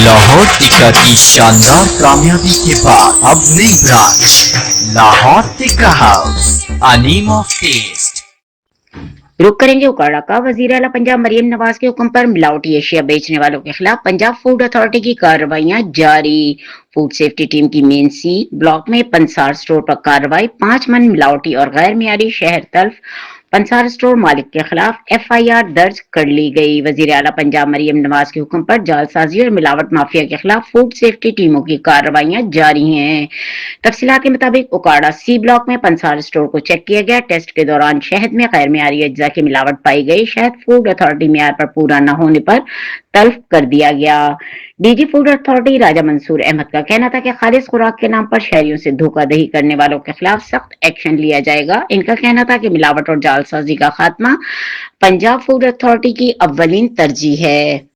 लाहौर टिक्का की शानदार कामयाबी के बाद अब नई branch Lahore tikka house, a name of taste। रुक करेंगे उकाड़ा का। वजीर आला पंजाब मरियम नवाज के हुक्म पर मिलावटी एशिया बेचने वालों के खिलाफ पंजाब फूड अथॉरिटी की कार्रवाइयां जारी। फूड सेफ्टी टीम की मेन सी ब्लॉक में पंसार स्टोर पर कार्रवाई। 5 मन मिलावटी और गैर मियारी शहर तल्फ। पंसार स्टोर मालिक के खिलाफ FIR दर्ज कर ली गई। वजीर आला पंजाब मरियम नवाज के हुक्म पर जालसाजी और मिलावट माफिया के खिलाफ फूड सेफ्टी टीमों की कार्रवाइयां जारी हैं। तफसीलात के मुताबिक उकाड़ा C ब्लॉक में पंसार स्टोर को चेक किया गया। टेस्ट के दौरान शहद में गैर मियारी अज्जा की मिलावट पाई गई। शहद फूड अथॉरिटी मियार पर पूरा न होने पर तल्फ कर दिया गया। DG फूड अथॉरिटी राजा मंसूर अहमद का कहना था कि खालिस खुराक के नाम पर शहरियों से धोखाधड़ी करने वालों के खिलाफ सख्त एक्शन लिया जाएगा। इनका कहना था कि मिलावट और जालसाजी का खात्मा पंजाब फूड अथॉरिटी की अव्वलीन तरजीह है।